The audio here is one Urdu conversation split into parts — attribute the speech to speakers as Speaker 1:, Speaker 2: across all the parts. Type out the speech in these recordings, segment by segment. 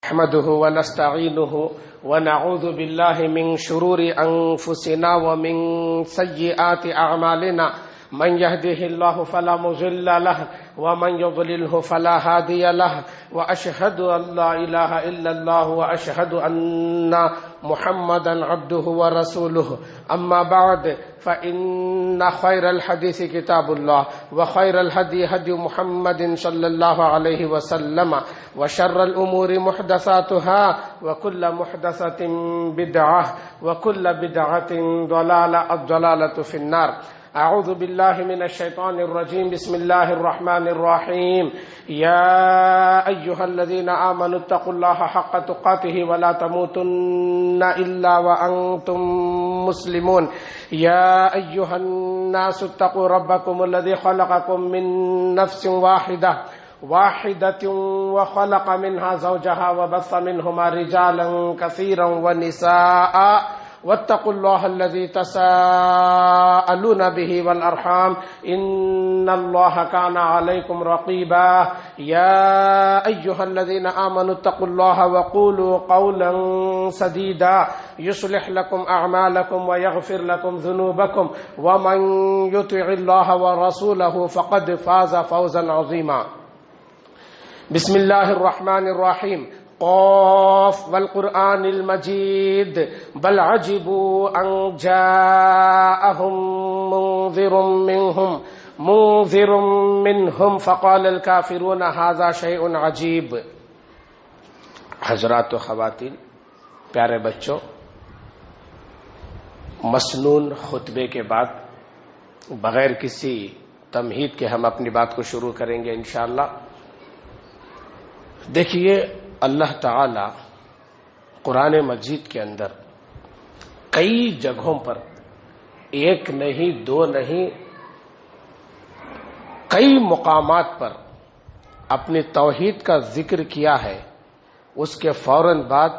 Speaker 1: نحمده ونستعينه ونعوذ بالله من شرور أنفسنا ومن سيئات أعمالنا من يهده الله فلا مضل له ومن يضلله فلا هادي له وأشهد أن لا إله إلا الله وأشهد أن محمدا عبده ورسوله أما بعد فإن خير الحديث كتاب الله وخير الهدي هدي محمد صلى الله عليه وسلم وشر الأمور محدثاتها وكل محدثة بدعة وكل بدعة ضلالة الضلالة في النار. أعوذ بالله من الشيطان الرجيم. بسم الله الرحمن الرحيم. يا أيها الذين آمنوا اتقوا الله حق تقاته ولا تموتن إلا وأنتم مسلمون. يا أيها الناس اتقوا ربكم الذي خلقكم من نفس واحدة وخلق منها زوجها وبث منهما رجالا كثيرا ونساء واتقوا الله الذي تساءلون به والأرحام إن الله كان عليكم رقيبا. يا أيها الذين آمنوا اتقوا الله وقولوا قولا سديدا يصلح لكم أعمالكم ويغفر لكم ذنوبكم ومن يطع الله ورسوله فقد فاز فوزا عظيما. بسم الله الرحمن الرحيم. قاف والقرآن المجيد بل عجبوا أن جاءهم منذر منهم فقال الكافرون هذا شيء عجيب. حضرات و خواتین، پیارے بچوں، مسنون خطبے کے بعد بغیر کسی تمہید کے ہم اپنی بات کو شروع کریں گے انشاءاللہ. دیکھیے، اللہ تعالی قرآن مجید کے اندر کئی جگہوں پر، ایک نہیں دو نہیں، کئی مقامات پر اپنی توحید کا ذکر کیا ہے. اس کے فوراً بعد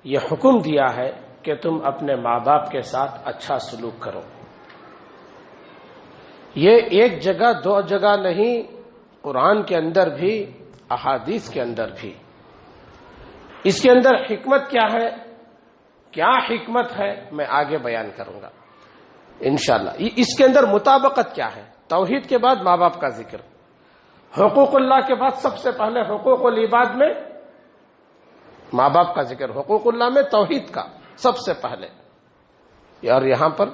Speaker 1: یہ حکم دیا ہے کہ تم اپنے ماں باپ کے ساتھ اچھا سلوک کرو. یہ ایک جگہ دو جگہ نہیں، قرآن کے اندر بھی احادیث کے اندر بھی. اس کے اندر حکمت کیا ہے، کیا حکمت ہے، میں آگے بیان کروں گا انشاءاللہ. اس کے اندر مطابقت کیا ہے؟ توحید کے بعد ماں باپ کا ذکر، حقوق اللہ کے بعد سب سے پہلے حقوق العباد میں ماں باپ کا ذکر، حقوق اللہ میں توحید کا سب سے پہلے، اور یہاں پر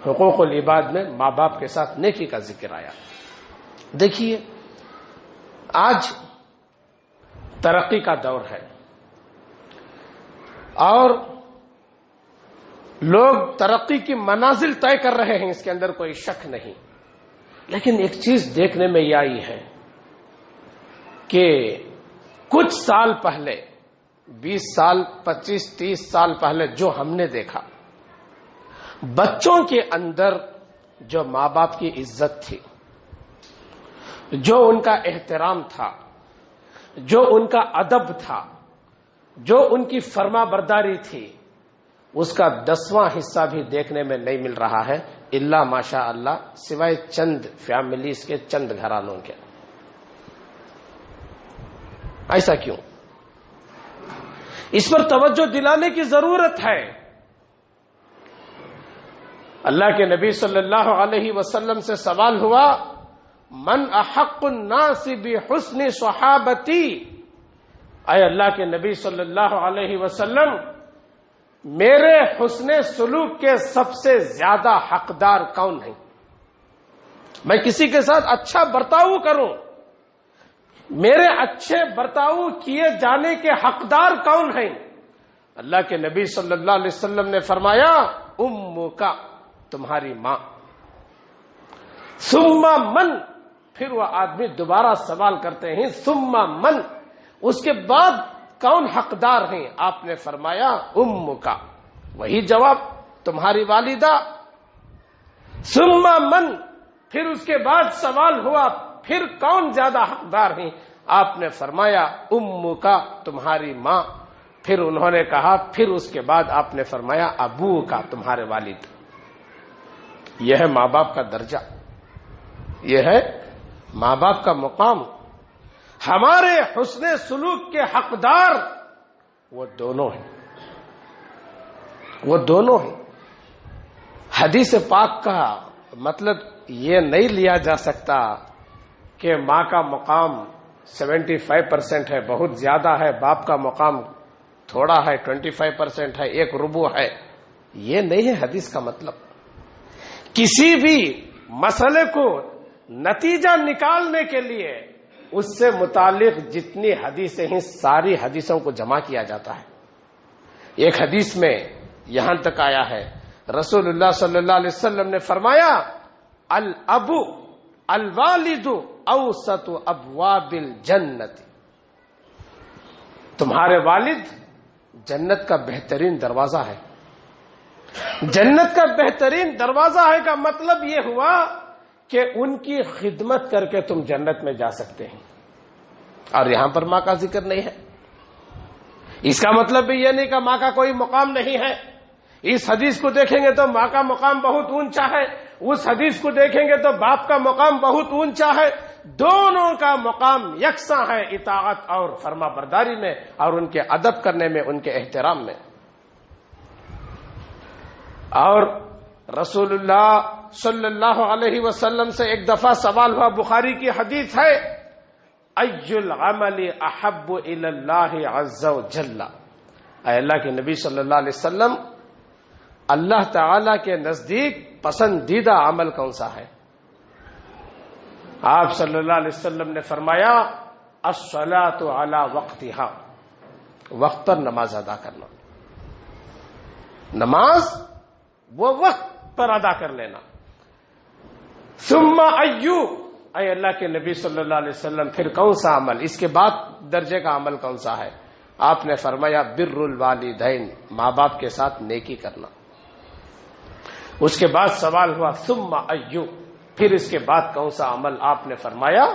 Speaker 1: حقوق العباد میں ماں باپ کے ساتھ نیکی کا ذکر آیا. دیکھیے، آج ترقی کا دور ہے اور لوگ ترقی کی منازل طے کر رہے ہیں، اس کے اندر کوئی شک نہیں. لیکن ایک چیز دیکھنے میں یہ آئی ہے کہ کچھ سال پہلے، 20 سال 25 30 سال پہلے جو ہم نے دیکھا، بچوں کے اندر جو ماں باپ کی عزت تھی، جو ان کا احترام تھا، جو ان کا ادب تھا، جو ان کی فرما برداری تھی، اس کا 10واں حصہ بھی دیکھنے میں نہیں مل رہا ہے، الا ماشاء اللہ، سوائے چند فیملیز کے، چند گھرانوں کے. ایسا کیوں؟ اس پر توجہ دلانے کی ضرورت ہے. اللہ کے نبی صلی اللہ علیہ وسلم سے سوال ہوا، من احق الناس بحسن صحابتی، اے اللہ کے نبی صلی اللہ علیہ وسلم، میرے حسن سلوک کے سب سے زیادہ حقدار کون ہیں؟ میں کسی کے ساتھ اچھا برتاؤ کروں، میرے اچھے برتاؤ کیے جانے کے حقدار کون ہیں؟ اللہ کے نبی صلی اللہ علیہ وسلم نے فرمایا، امک، تمہاری ماں. ثم من، پھر وہ آدمی دوبارہ سوال کرتے ہیں، ثم من، اس کے بعد کون حقدار ہیں؟ آپ نے فرمایا امک، وہی جواب، تمہاری والدہ. ثم من، پھر اس کے بعد سوال ہوا پھر کون زیادہ حقدار ہیں؟ آپ نے فرمایا امک، تمہاری ماں. پھر انہوں نے کہا، پھر اس کے بعد آپ نے فرمایا ابو کا، تمہارے والد. یہ ہے ماں باپ کا درجہ، یہ ہے ماں باپ کا مقام. ہمارے حسن سلوک کے حقدار وہ دونوں ہیں، وہ دونوں ہیں۔ حدیث پاک کا مطلب یہ نہیں لیا جا سکتا کہ ماں کا مقام 75% ہے، بہت زیادہ ہے، باپ کا مقام تھوڑا ہے، 25% ہے، 1 ربع ہے۔ یہ نہیں ہے حدیث کا مطلب۔ کسی بھی مسئلے کو نتیجہ نکالنے کے لیے اس سے متعلق جتنی حدیثیں ہیں ساری حدیثوں کو جمع کیا جاتا ہے۔ ایک حدیث میں یہاں تک آیا ہے، رسول اللہ صلی اللہ علیہ وسلم نے فرمایا، الابو الوالد اوسط ابواب الجنت، تمہارے والد جنت کا بہترین دروازہ ہے۔ جنت کا بہترین دروازہ ہے کا مطلب یہ ہوا کہ ان کی خدمت کر کے تم جنت میں جا سکتے ہیں، اور یہاں پر ماں کا ذکر نہیں ہے۔ اس کا مطلب بھی یہ نہیں کہ ماں کا کوئی مقام نہیں ہے۔ اس حدیث کو دیکھیں گے تو ماں کا مقام بہت اونچا ہے، اس حدیث کو دیکھیں گے تو باپ کا مقام بہت اونچا ہے۔ دونوں کا مقام یکساں ہے اطاعت اور فرما برداری میں، اور ان کے ادب کرنے میں، ان کے احترام میں۔ اور رسول اللہ صلی اللہ علیہ وسلم سے ایک دفعہ سوال ہوا، بخاری کی حدیث ہے، ای العمل احب الی اللہ عز وجل، اے اللہ کے نبی صلی اللہ علیہ وسلم، اللہ تعالی کے نزدیک پسندیدہ عمل کون سا ہے؟ آپ صلی اللہ علیہ وسلم نے فرمایا، الصلاۃ علی وقتہا، وقت پر نماز ادا کرنا، نماز وہ وقت پر ادا کر لینا۔ ثم ایو، اے اللہ کے نبی صلی اللہ علیہ وسلم پھر کون سا عمل، اس کے بعد درجے کا عمل کون سا ہے؟ آپ نے فرمایا، بر الوالدین، ماں باپ کے ساتھ نیکی کرنا۔ اس کے بعد سوال ہوا، ثم ایو، پھر اس کے بعد کون سا عمل؟ آپ نے فرمایا،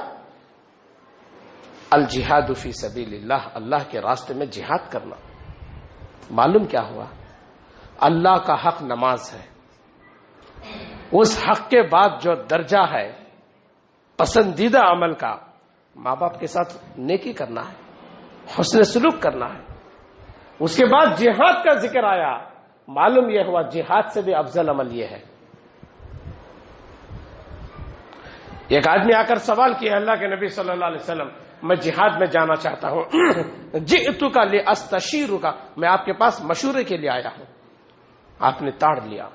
Speaker 1: الجہاد فی سبیل اللہ، اللہ کے راستے میں جہاد کرنا۔ معلوم کیا ہوا؟ اللہ کا حق نماز ہے، اس حق کے بعد جو درجہ ہے پسندیدہ عمل کا، ماں باپ کے ساتھ نیکی کرنا ہے، حسن سلوک کرنا ہے۔ اس کے بعد جہاد کا ذکر آیا، معلوم یہ ہوا جہاد سے بھی افضل عمل یہ ہے۔ ایک آدمی آ کر سوال کیا، اللہ کے نبی صلی اللہ علیہ وسلم، میں جہاد میں جانا چاہتا ہوں، جئتک لاستشیرک، میں آپ کے پاس مشورے کے لیے آیا ہوں۔ آپ نے تاڑ لیا،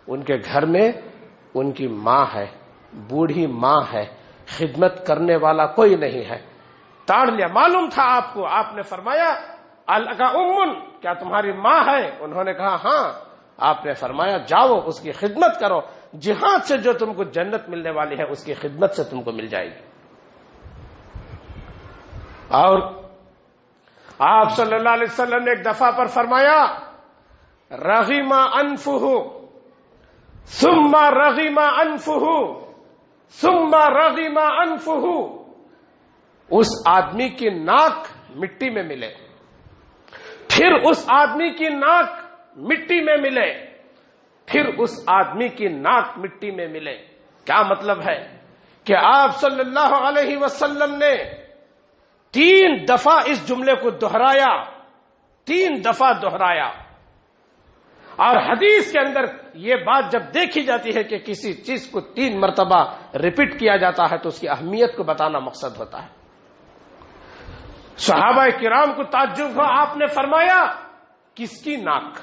Speaker 1: ان کے گھر میں ان کی ماں ہے، بوڑھی ماں ہے، خدمت کرنے والا کوئی نہیں ہے، تاڑ لیا۔ معلوم تھا آپ کو، آپ نے فرمایا، الکا امن، کیا تمہاری ماں ہے؟ انہوں نے کہا ہاں۔ آپ نے فرمایا، جاؤ اس کی خدمت کرو، جہاد سے جو تم کو جنت ملنے والی ہے اس کی خدمت سے تم کو مل جائے گی۔ اور آپ صلی اللہ علیہ وسلم نے ایک دفعہ پر فرمایا، رغم انفہ ثم رغم انفہ ثم رغم انفہ، اس آدمی کی ناک مٹی میں ملے، پھر اس آدمی کی ناک مٹی میں ملے، پھر اس آدمی کی ناک مٹی میں ملے۔ کیا مطلب ہے؟ کہ آپ صلی اللہ علیہ وسلم نے 3 دفعہ اس جملے کو دہرایا، 3 دفعہ دہرایا۔ اور حدیث کے اندر یہ بات جب دیکھی جاتی ہے کہ کسی چیز کو 3 مرتبہ ریپیٹ کیا جاتا ہے تو اس کی اہمیت کو بتانا مقصد ہوتا ہے۔ صحابہ کرام کو تعجب ہوا، آپ نے فرمایا، کس کی ناک؟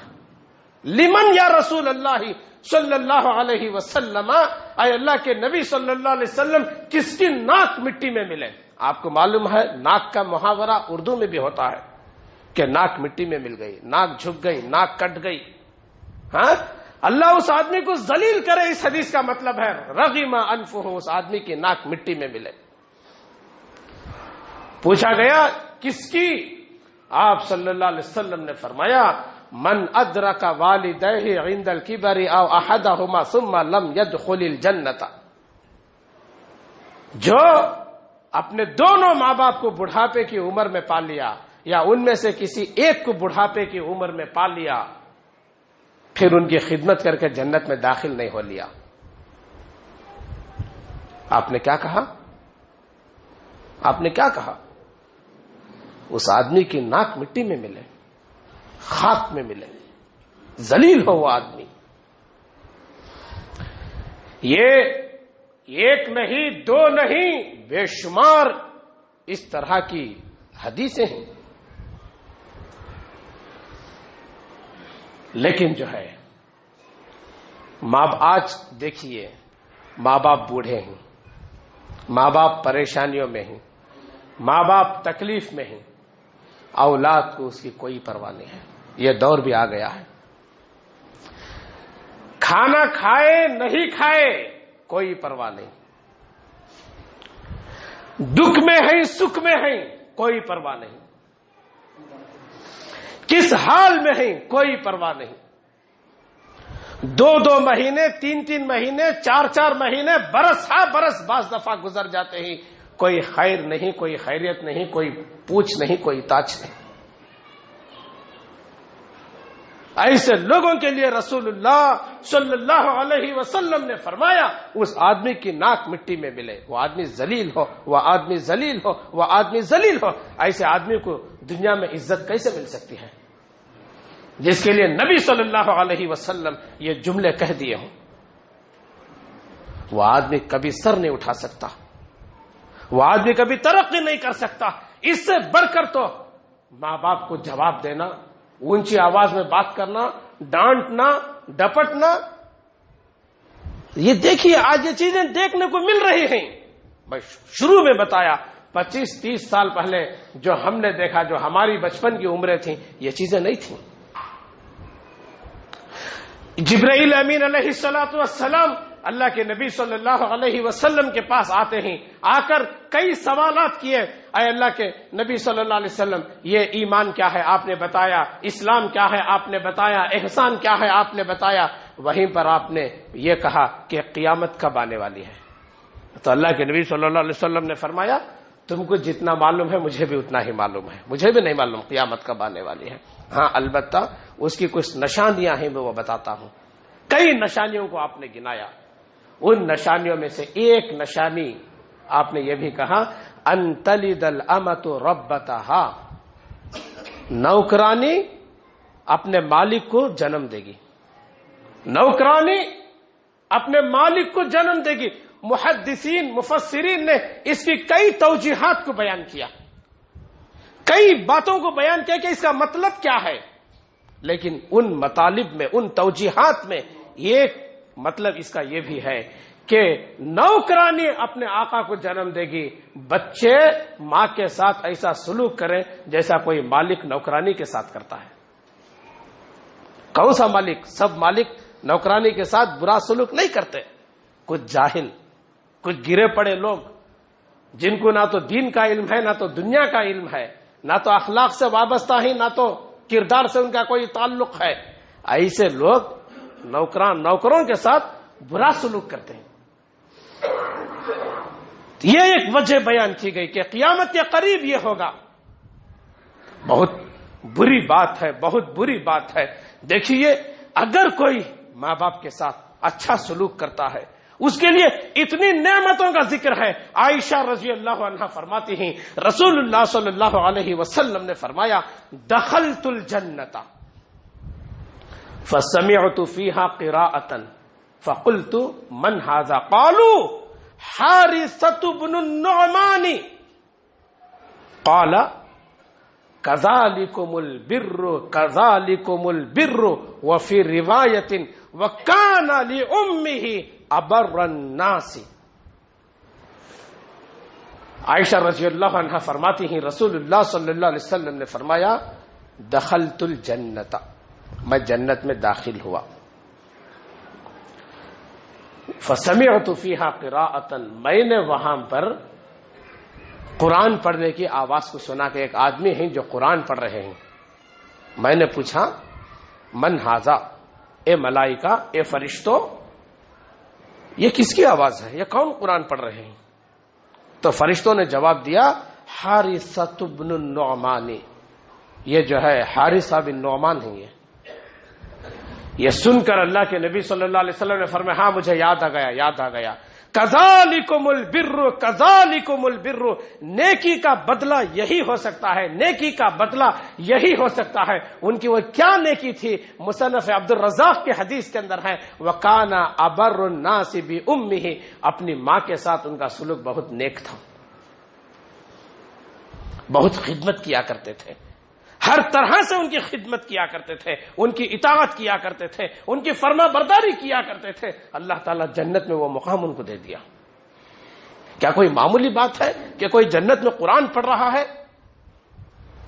Speaker 1: لمن یا رسول اللہ صلی اللہ علیہ وسلم، اے اللہ کے نبی صلی اللہ علیہ وسلم، کس کی ناک مٹی میں ملے؟ آپ کو معلوم ہے ناک کا محاورہ اردو میں بھی ہوتا ہے کہ ناک مٹی میں مل گئی، ناک جھک گئی، ناک کٹ گئی۔ ہاں، اللہ اس آدمی کو ذلیل کرے، اس حدیث کا مطلب ہے رغم انفہ، اس آدمی کی ناک مٹی میں ملے۔ پوچھا گیا کس کی؟ آپ صلی اللہ علیہ وسلم نے فرمایا، من ادرک والدیہ عند الکبر او احدہما ثم لم يدخل الجنۃ، جو اپنے دونوں ماں باپ کو بڑھاپے کی عمر میں پال لیا، یا ان میں سے کسی ایک کو بڑھاپے کی عمر میں پال لیا، پھر ان کی خدمت کر کے جنت میں داخل نہیں ہو لیا۔ آپ نے کیا کہا؟ آپ نے کیا کہا؟ اس آدمی کی ناک مٹی میں ملے، خاک میں ملے، ذلیل ہو وہ آدمی. یہ ایک نہیں، دو نہیں، بے شمار اس طرح کی حدیثیں ہیں. لیکن جو ہے آج دیکھیے، ماں باپ بوڑھے ہیں، ماں باپ پریشانیوں میں ہیں، ماں باپ تکلیف میں ہیں، اولاد کو اس کی کوئی پرواہ نہیں ہے. یہ دور بھی آ گیا ہے. کھانا کھائے نہیں کھائے کوئی پرواہ نہیں، دکھ میں ہیں سکھ میں ہیں کوئی پرواہ نہیں، کس حال میں ہیں کوئی پرواہ نہیں. 2 مہینے، 3 مہینے، 4 مہینے، برس برس بعض دفعہ گزر جاتے ہیں، کوئی خیر نہیں، کوئی خیریت نہیں، کوئی پوچھ نہیں، کوئی تاچ نہیں. ایسے لوگوں کے لیے رسول اللہ صلی اللہ علیہ وسلم نے فرمایا اس آدمی کی ناک مٹی میں ملے، وہ آدمی ذلیل ہو، وہ آدمی ذلیل ہو، وہ آدمی ذلیل ہو. ایسے آدمی کو دنیا میں عزت کیسے مل سکتی ہے جس کے لیے نبی صلی اللہ علیہ وسلم یہ جملے کہہ دیے ہوں؟ وہ آدمی کبھی سر نہیں اٹھا سکتا، وہ آدمی کبھی ترقی نہیں کر سکتا. اس سے بڑھ کر تو ماں باپ کو جواب دینا، اونچی آواز میں بات کرنا، ڈانٹنا، ڈپٹنا، یہ دیکھیے آج یہ چیزیں دیکھنے کو مل رہی ہیں. میں شروع میں بتایا 25-30 سال پہلے جو ہم نے دیکھا، جو ہماری بچپن کی عمریں تھیں، یہ چیزیں نہیں تھیں. جبرائیل امین علیہ الصلوۃ والسلام اللہ کے نبی صلی اللہ علیہ وسلم کے پاس آتے ہیں، آ کر کئی سوالات کیے. اے اللہ کے نبی صلی اللہ علیہ وسلم، یہ ایمان کیا ہے آپ نے بتایا، اسلام کیا ہے آپ نے بتایا، احسان کیا ہے آپ نے بتایا. وہیں پر آپ نے یہ کہا کہ قیامت کب آنے والی ہے. تو اللہ کے نبی صلی اللہ علیہ وسلم نے فرمایا تم کو جتنا معلوم ہے مجھے بھی اتنا ہی معلوم ہے، مجھے بھی نہیں معلوم قیامت کب آنے والی ہے. ہاں البتہ اس کی کچھ نشانیاں ہیں، میں وہ بتاتا ہوں. کئی نشانیوں کو آپ نے گنایا. ان نشانیوں میں سے ایک نشانی آپ نے یہ بھی کہا ان تلد الامۃ ربتہا، نوکرانی اپنے مالک کو جنم دے گی. نوکرانی اپنے مالک کو جنم دے گی. محدثین مفسرین نے اس کی کئی توجیحات کو بیان کیا، کئی باتوں کو بیان کیا کہ اس کا مطلب کیا ہے. لیکن ان مطالب میں، ان توجیحات میں ایک مطلب اس کا یہ بھی ہے کہ نوکرانی اپنے آقا کو جنم دے گی. بچے ماں کے ساتھ ایسا سلوک کریں جیسا کوئی مالک نوکرانی کے ساتھ کرتا ہے. کون سا مالک؟ سب مالک نوکرانی کے ساتھ برا سلوک نہیں کرتے. کچھ جاہل، کچھ گرے پڑے لوگ جن کو نہ تو دین کا علم ہے، نہ تو دنیا کا علم ہے، نہ تو اخلاق سے وابستہ ہیں، نہ تو کردار سے ان کا کوئی تعلق ہے. ایسے لوگ نوکروں کے ساتھ برا سلوک کرتے ہیں. یہ ایک وجہ بیان کی گئی کہ قیامت کے قریب یہ ہوگا. بہت بری بات ہے، بہت بری بات ہے. دیکھیے اگر کوئی ماں باپ کے ساتھ اچھا سلوک کرتا ہے اس کے لیے اتنی نعمتوں کا ذکر ہے. عائشہ رضی اللہ عنہا فرماتی ہیں رسول اللہ صلی اللہ علیہ وسلم نے فرمایا دخلت الجنت فسمعت فيها قراءة فقلت من هذا قالوا حارثة بن النعمان قال كذلكم البر وفي رواية وكان لأمه أبر الناس. عائشہ رضی اللہ عنہ فرماتی ہیں رسول اللہ صلی اللہ علیہ وسلم نے فرمایا دخلت الجنت، میں جنت میں داخل ہوا. فسمعت فيها قراءة، میں نے وہاں پر قرآن پڑھنے کی آواز کو سنا کہ ایک آدمی ہیں جو قرآن پڑھ رہے ہیں. میں نے پوچھا من ھذا، اے ملائکہ، اے فرشتوں، یہ کس کی آواز ہے، یہ کون قرآن پڑھ رہے ہیں؟ تو فرشتوں نے جواب دیا حارثۃ بن النعمان، یہ جو ہے حارثہ بن نعمان ہیں. یہ سن کر اللہ کے نبی صلی اللہ علیہ وسلم نے فرمایا ہاں مجھے یاد آ گیا. کذالکم البر کذالکم البر، نیکی کا بدلہ یہی ہو سکتا ہے، نیکی کا بدلہ یہی ہو سکتا ہے۔ ان کی وہ کیا نیکی تھی؟ مصنف عبد الرزاق کے حدیث کے اندر ہے وَكَانَ أَبَرُّ النَّاسِ بِأُمِّهِ، اپنی ماں کے ساتھ ان کا سلوک بہت نیک تھا، بہت خدمت کیا کرتے تھے، ہر طرح سے ان کی خدمت کیا کرتے تھے، ان کی اطاعت کیا کرتے تھے، ان کی فرما برداری کیا کرتے تھے۔ اللہ تعالیٰ جنت میں وہ مقام ان کو دے دیا۔ کیا کوئی معمولی بات ہے کہ کوئی جنت میں قرآن پڑھ رہا ہے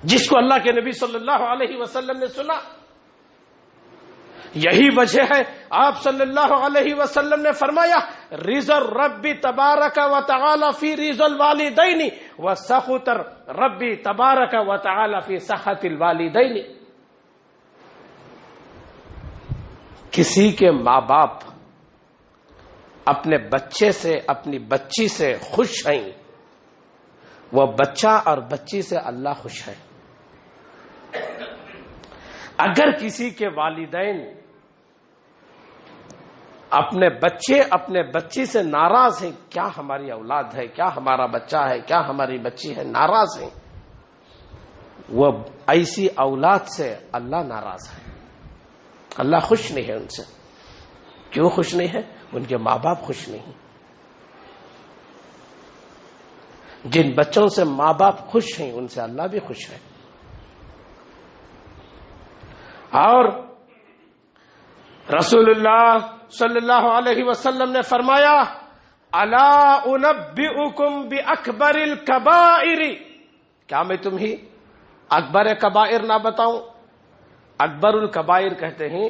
Speaker 1: جس کو اللہ کے نبی صلی اللہ علیہ وسلم نے سنا؟ یہی وجہ ہے آپ صلی اللہ علیہ وسلم نے فرمایا رضا الرب تبارک و تعالی فی رضا الوالدین و سخط الرب تبارک و تعالی فی سخط الوالدین۔ کسی کے ماں باپ اپنے بچے سے، اپنی بچی سے خوش ہیں، وہ بچہ اور بچی سے اللہ خوش ہے۔ اگر کسی کے والدین اپنے بچے اپنے بچی سے ناراض ہیں، کیا ہماری اولاد ہے، کیا ہمارا بچہ ہے، کیا ہماری بچی ہے، ناراض ہیں، وہ ایسی اولاد سے اللہ ناراض ہے، اللہ خوش نہیں ہے ان سے۔ کیوں خوش نہیں ہے؟ ان کے ماں باپ خوش نہیں۔ جن بچوں سے ماں باپ خوش ہیں ان سے اللہ بھی خوش ہے۔ اور رسول اللہ صلی اللہ علیہ وسلم نے فرمایا الا انبئکم باکبر الکبائر، کیا میں تمہیں اکبر کبائر نہ بتاؤں؟ اکبر الکبائر کہتے ہیں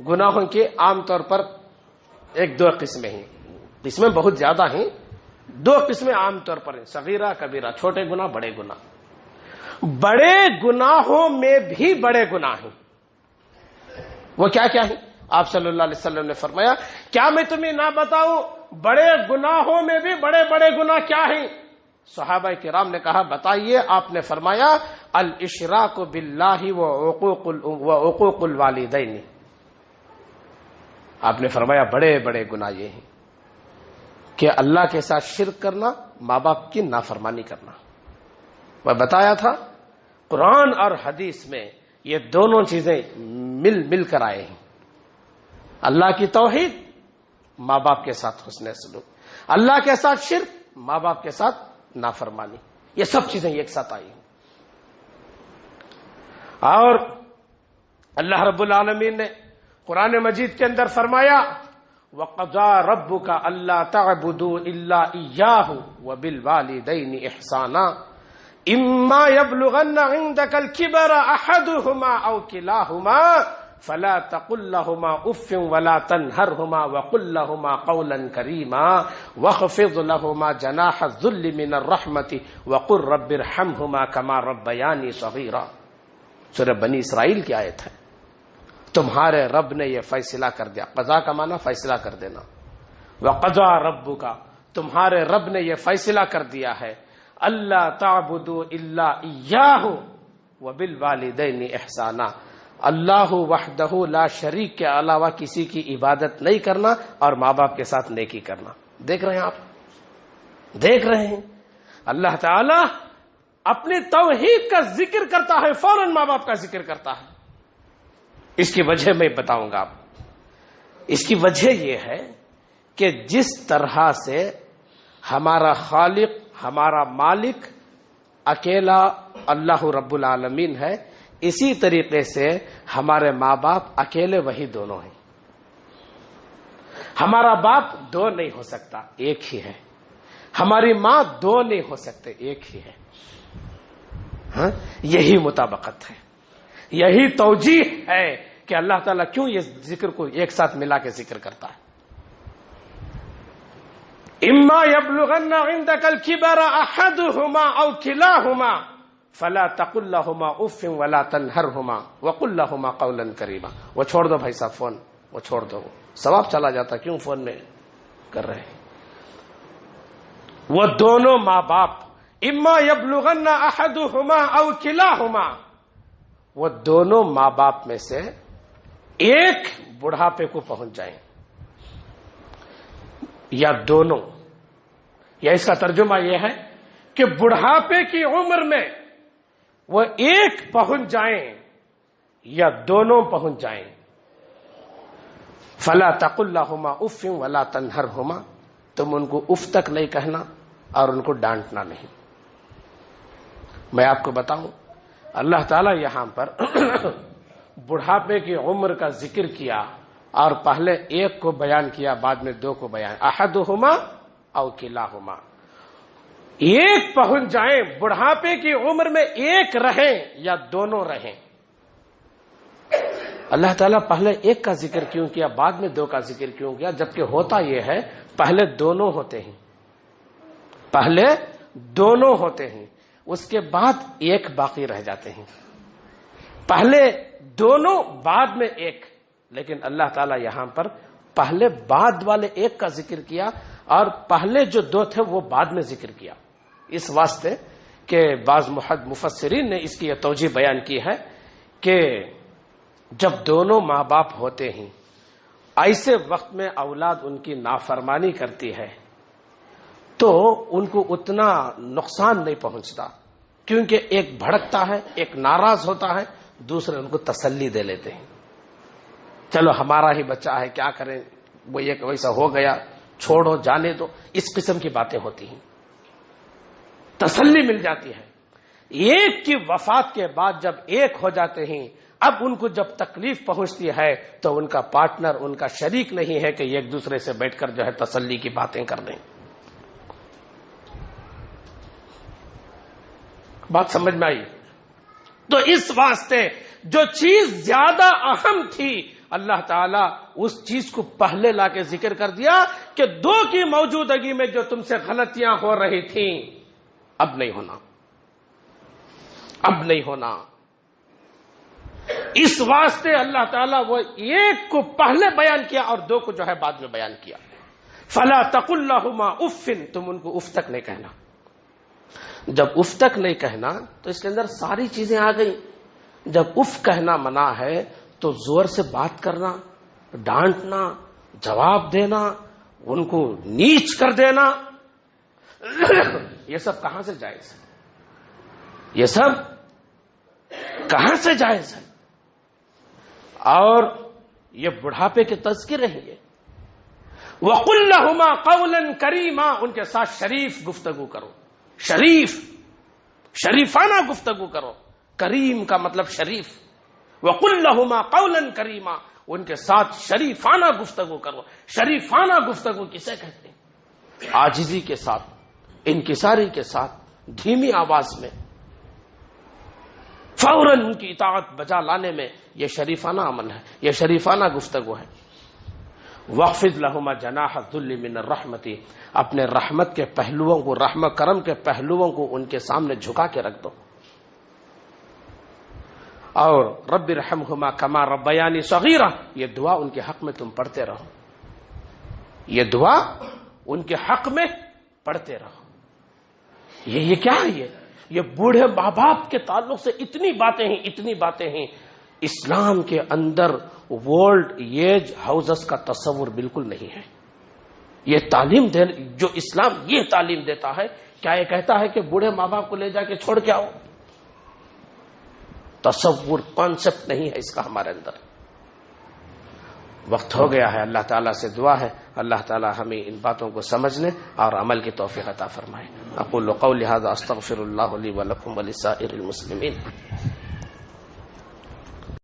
Speaker 1: گناہوں کے عام طور پر ایک دو قسمیں ہیں، قسمیں بہت زیادہ ہیں، دو قسمیں عام طور پر ہیں، صغیرہ کبیرہ، چھوٹے گناہ بڑے گناہ۔ بڑے گناہوں میں بھی بڑے گناہ ہیں، وہ کیا کیا ہیں؟ آپ صلی اللہ علیہ وسلم نے فرمایا کیا میں تمہیں نہ بتاؤں بڑے گناہوں میں بھی بڑے بڑے گناہ کیا ہیں؟ صحابہ کرام نے کہا بتائیے۔ آپ نے فرمایا الاشراک باللہ وعقوق الوالدین۔ آپ نے فرمایا بڑے بڑے گناہ یہ ہیں کہ اللہ کے ساتھ شرک کرنا، ماں باپ کی نافرمانی کرنا۔ میں بتایا تھا قرآن اور حدیث میں یہ دونوں چیزیں مل کر آئے ہیں، اللہ کی توحید، ماں باپ کے ساتھ حسن سلوک، اللہ کے ساتھ شرک، ماں باپ کے ساتھ نافرمانی، یہ سب چیزیں ایک ساتھ آئی ہیں۔ اور اللہ رب العالمین نے قرآن مجید کے اندر فرمایا وَقَضَى رَبُّكَ أَلَّا تَعْبُدُوا إِلَّا إِيَّاهُ وَبِالْوَالِدَيْنِ إِحْسَانًا إِمَّا يَبْلُغَنَّ عِندَكَ الْكِبَرَ أَحَدُهُمَا أَوْ كِلَاهُمَا فَلَا تَقُل لَّهُمَا أُفٍّ وَلَا تَنْهَرْهُمَا وَقُل لَّهُمَا قَوْلًا كَرِيمًا وَاخْفِضْ لَهُمَا جَنَاحَ الذُّلِّ مِنَ الرَّحْمَةِ وَقُل رَّبِّ ارْحَمْهُمَا كَمَا رَبَّيَانِي صَغِيرًا۔ سورہ بنی اسرائیل کی آیت ہے۔ تمہارے رب نے یہ فیصلہ کر دیا، قضا کا معنی فیصلہ کر دینا، وَقَضَى رَبُّكَ، تمہارے رب نے یہ فیصلہ کر دیا ہے اللہ تعبدوا الا ایاہ وبالوالدین احسانا، اللہ وحدہ لا شریک کے علاوہ کسی کی عبادت نہیں کرنا اور ماں باپ کے ساتھ نیکی کرنا۔ دیکھ رہے ہیں آپ، دیکھ رہے ہیں اللہ تعالی اپنی توحید کا ذکر کرتا ہے، فوراً ماں باپ کا ذکر کرتا ہے۔ اس کی وجہ میں بتاؤں گا آپ، اس کی وجہ یہ ہے کہ جس طرح سے ہمارا خالق، ہمارا مالک اکیلا اللہ رب العالمین ہے، اسی طریقے سے ہمارے ماں باپ اکیلے وہی دونوں ہیں۔ ہمارا باپ دو نہیں ہو سکتا، ایک ہی ہے، ہماری ماں دو نہیں ہو سکتے، ایک ہی ہے۔ ہاں، یہی مطابقت ہے، یہی توجیہ ہے کہ اللہ تعالیٰ کیوں یہ ذکر کو ایک ساتھ ملا کے ذکر کرتا ہے۔ اما یبلغن عندک الکبر احدہما او کلاہما فلا تقل لہما اف ولا تنہرہما وقل لہما قولا کریما۔ وہ چھوڑ دو بھائی صاحب فون، وہ چھوڑ دو، ثواب چلا جاتا، کیوں فون میں کر رہے ہیں؟ وہ دونوں ماں باپ اما یبلغن احدہما او کلاہما، وہ دونوں ماں باپ میں سے ایک بڑھاپے کو پہنچ جائیں یا دونوں، یا اس کا ترجمہ یہ ہے کہ بڑھاپے کی عمر میں وہ ایک پہنچ جائیں یا دونوں پہنچ جائیں. فلا تقل لهما اف ولا تنهرهما، تم ان کو اف تک نہیں کہنا اور ان کو ڈانٹنا نہیں. میں آپ کو بتاؤں، اللہ تعالیٰ یہاں پر بڑھاپے کی عمر کا ذکر کیا اور پہلے ایک کو بیان کیا، بعد میں دو کو بیان. احدہما او کلاہما، ایک پہنچ جائیں، بڑھاپے کی عمر میں ایک رہیں یا دونوں رہیں. اللہ تعالیٰ پہلے ایک کا ذکر کیوں کیا، بعد میں دو کا ذکر کیوں کیا، جبکہ ہوتا یہ ہے پہلے دونوں ہوتے ہیں، پہلے دونوں ہوتے ہیں، اس کے بعد ایک باقی رہ جاتے ہیں. پہلے دونوں بعد میں ایک، لیکن اللہ تعالیٰ یہاں پر پہلے بعد والے ایک کا ذکر کیا اور پہلے جو دو تھے وہ بعد میں ذکر کیا. اس واسطے کہ بعض مفسرین نے اس کی یہ توجیہ بیان کی ہے کہ جب دونوں ماں باپ ہوتے ہیں، ایسے وقت میں اولاد ان کی نافرمانی کرتی ہے تو ان کو اتنا نقصان نہیں پہنچتا، کیونکہ ایک بھڑکتا ہے، ایک ناراض ہوتا ہے، دوسرے ان کو تسلی دے لیتے ہیں. چلو ہمارا ہی بچہ ہے، کیا کریں، وہ ایک ویسا ہو گیا، چھوڑو، جانے دو. اس قسم کی باتیں ہوتی ہیں، تسلی مل جاتی ہے. ایک کی وفات کے بعد جب ایک ہو جاتے ہیں، اب ان کو جب تکلیف پہنچتی ہے تو ان کا پارٹنر، ان کا شریک نہیں ہے کہ ایک دوسرے سے بیٹھ کر جو ہے تسلی کی باتیں کر دیں. بات سمجھ میں آئی؟ تو اس واسطے جو چیز زیادہ اہم تھی، اللہ تعالیٰ اس چیز کو پہلے لا کے ذکر کر دیا کہ دو کی موجودگی میں جو تم سے غلطیاں ہو رہی تھیں اب نہیں ہونا، اب نہیں ہونا. اس واسطے اللہ تعالیٰ وہ ایک کو پہلے بیان کیا اور دو کو جو ہے بعد میں بیان کیا. فلا تقل لهما اف، تم ان کو اف تک نہیں کہنا. جب اف تک نہیں کہنا تو اس کے اندر ساری چیزیں آ گئی. جب اف کہنا منع ہے تو زور سے بات کرنا، ڈانٹنا، جواب دینا، ان کو نیچ کر دینا، یہ سب کہاں سے جائز ہے؟ یہ سب کہاں سے جائز ہے؟ اور یہ بڑھاپے کے تذکرے ہیں. یہ وَقُلْ لَهُمَا قَوْلًا كَرِيمًا، ان کے ساتھ شریف گفتگو کرو، شریفانہ گفتگو کرو. کریم کا مطلب شریف. وَقُلْ لَهُمَا قَوْلًا كَرِيمًا، ان کے ساتھ شریفانہ گفتگو کرو. شریفانہ گفتگو کسے کہتے ہیں؟ عاجزی کے ساتھ، انکساری کے ساتھ، دھیمی آواز میں، فوراً ان کی اطاعت بجا لانے میں، یہ شریفانہ عمل ہے، یہ شریفانہ گفتگو ہے. وَخْفِضْ لَهُمَا جَنَاحَ الذُّلِّ مِنَ الرَّحْمَةِ، اپنے رحمت کے پہلوؤں کو، رحمت کرم کے پہلوؤں کو ان کے سامنے جھکا کے رکھ دو. اور رب ارحمہما کما ربیانی صغیرہ، یہ دعا ان کے حق میں تم پڑھتے رہو، یہ دعا ان کے حق میں پڑھتے رہو. یہ کیا ہے؟ یہ بوڑھے ماں باپ کے تعلق سے اتنی باتیں ہیں، اتنی باتیں ہیں. اسلام کے اندر اولڈ ایج ہاؤسز کا تصور بالکل نہیں ہے. یہ تعلیم جو اسلام یہ تعلیم دیتا ہے، کیا یہ کہتا ہے کہ بوڑھے ماں باپ کو لے جا کے چھوڑ کے آؤ؟ تصور، کانسیپٹ نہیں ہے اس کا ہمارے اندر. وقت ہو گیا ہے. اللہ تعالیٰ سے دعا ہے اللہ تعالیٰ ہمیں ان باتوں کو سمجھنے اور عمل کی توفیق عطا فرمائے. اقول قولی ھذا استغفر اللہ لی ولکم ولسائر المسلمین.